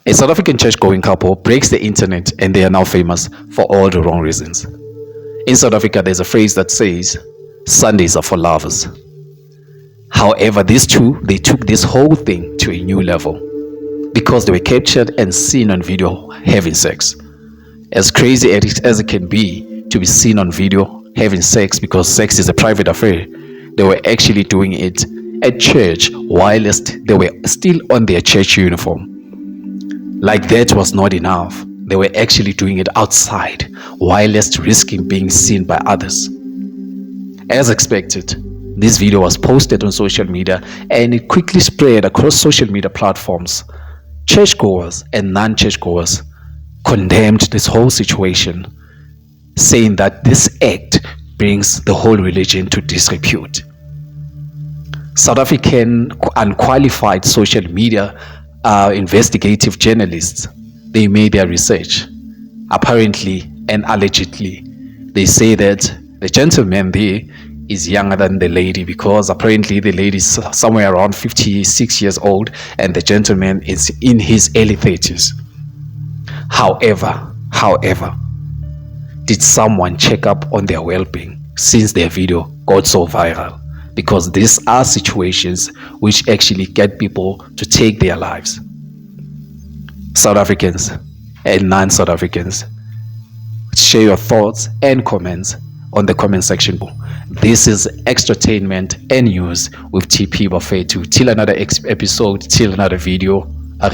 A South African church-going couple breaks the internet and they are now famous for all the wrong reasons. In South Africa, there's a phrase that says, Sundays are for lovers. However, these two, they took this whole thing to a new level because they were captured and seen on video having sex. As crazy as it can be to be seen on video having sex because sex is a private affair, they were actually doing it at church whilst they were still on their church uniform. Like that was not enough. They were actually doing it outside whilst risking being seen by others. As expected, this video was posted on social media and it quickly spread across social media platforms. Churchgoers and non-churchgoers condemned this whole situation, saying that this act brings the whole religion to disrepute. South African unqualified social media investigative journalists, they made their research. Apparently and allegedly, they say that the gentleman there is younger than the lady because apparently the lady is somewhere around 56 years old and the gentleman is in his early 30s. However, did someone check up on their well-being since their video got so viral? Because these are situations which actually get people to take their lives. South Africans and non-South Africans, share your thoughts and comments on the comment section below. This is Extratainment and News with TP Buffet. Till another episode, till another video. Are